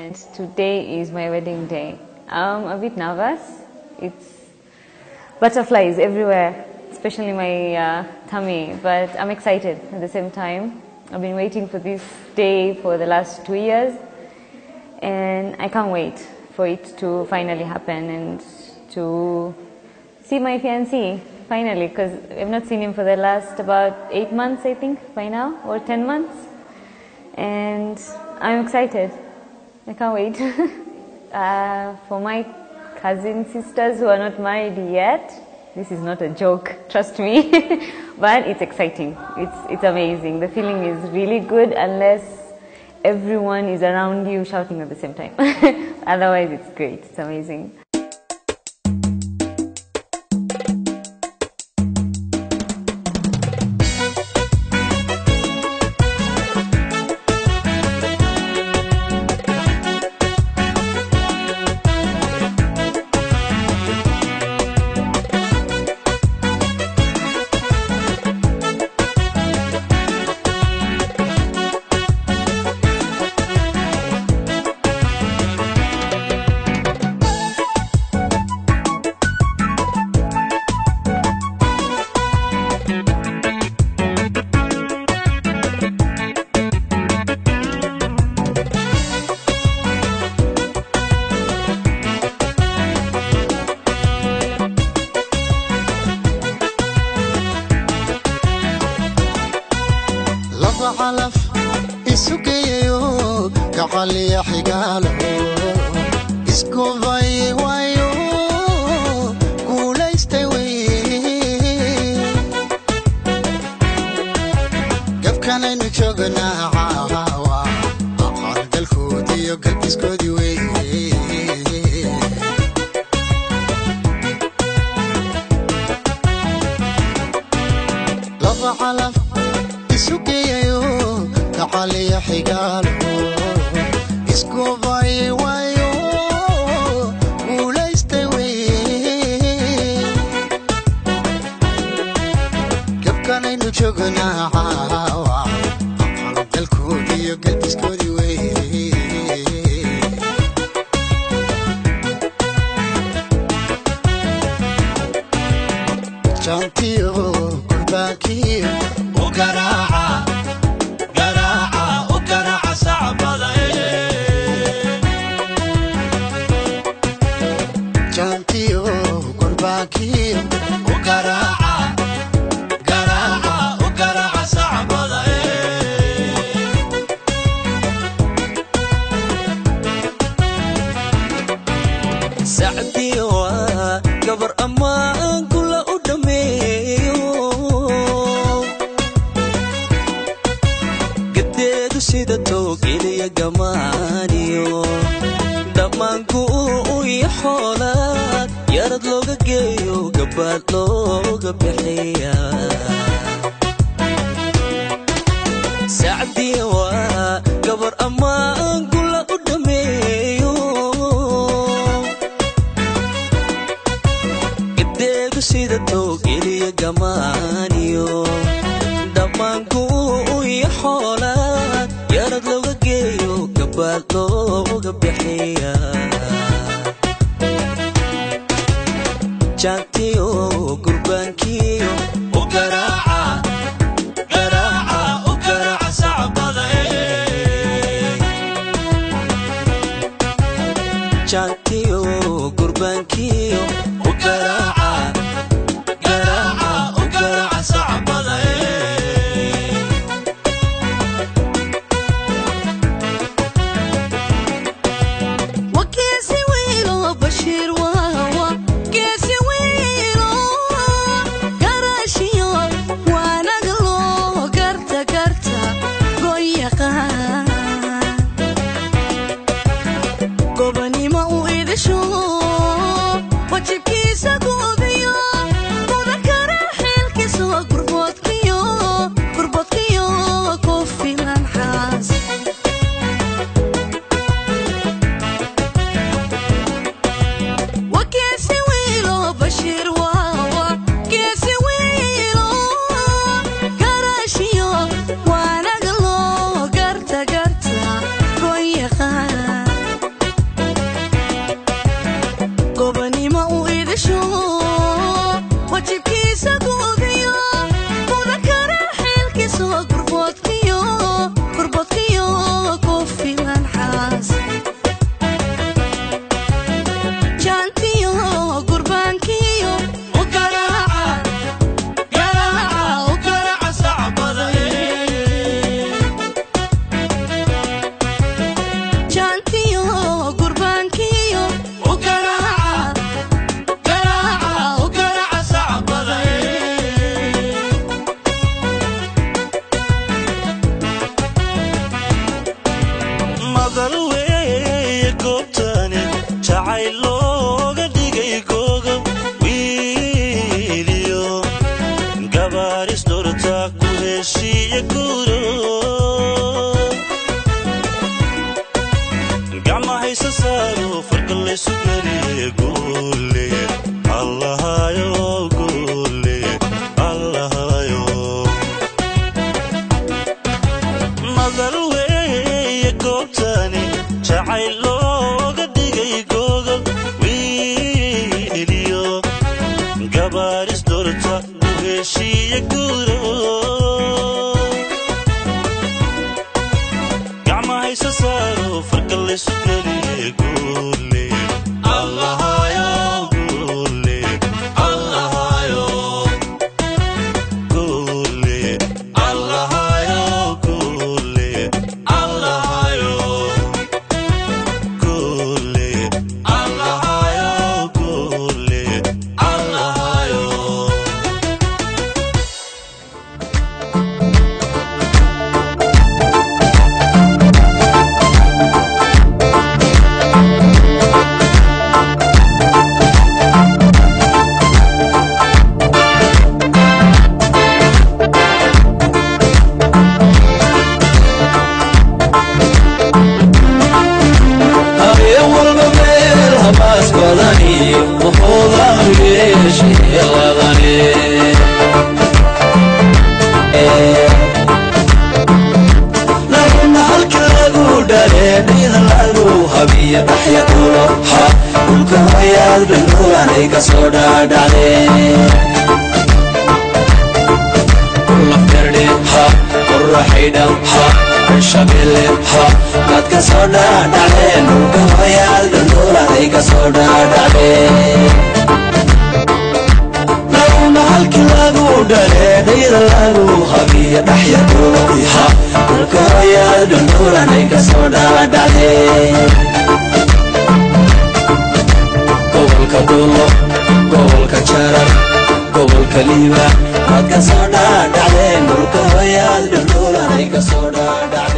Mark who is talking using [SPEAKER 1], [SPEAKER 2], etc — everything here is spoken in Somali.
[SPEAKER 1] and today is my wedding day. I'm a bit nervous. It's butterflies everywhere, especially my tummy, but I'm excited at the same time. I've been waiting for this day for the last 2 years, and I can't wait for it to finally happen and to see my fiancé finally, because I've not seen him for the last about 8 months, I think, by now, or 10 months. And I'm excited. I can't wait. For my cousin sisters who are not married yet, this is not a joke, trust me. But it's exciting. It's amazing. The feeling is really good unless everyone is around you shouting at the same time. Otherwise, it's great. It's amazing.
[SPEAKER 2] علف إسوكيو كعلي حقاله إسكو ضي ويو قول يستوي كيف كان نشوقنا عاوا خالد الكودي وقلب إسكودي وي لف علف إسوكيو كعلي حقاله إسكو ضي ويو قول يستوي كيف كان نشوقنا عاوا خالد الكودي وقلب إسكودي وي جانتيو قرباكيو وقراعة جانتيو قرباكيو وقراعة وقراعة صعبة سعدي وقبر أمان كل قدميو قديدو سيدتو قيلي يا قمانيو دمانكو ويحولاد يارد لوغا جيو قبال لوغا بحيا سعدي وقبر أمان كل قدميو قديدو سيدتو قيلي يا قمانيو دمانكو ويحولاد يارد لوغا جيو قبال لوغا بحيا جانتيو قربانكيو وقراعة وقراعة صعبة جانتيو قربانكيو وقراعة وقراعة صعبة
[SPEAKER 3] وكيسي ويلو بشير وهو كيسي ويلو قراشيو وانا قلو قرتا قويقان قبني ما ويدشو
[SPEAKER 4] jacayl looga dhigay googa wiiliyo gabar isdorta ku heshiiya guro gacma haysa saaro farqa laysu geliye guule allahayo guule allahayo madal weeye goobtani jacayl looga dhigay googa wiiliyo gabar isdorta ku heshiiya guro gacma haysa saaro farqa laysu geliye guule allahayo guule allahayo guule allahayo guule allahayo guule allahayo guule allahayo gobolka jarar gobolka liiba dadka soo dhaadhacday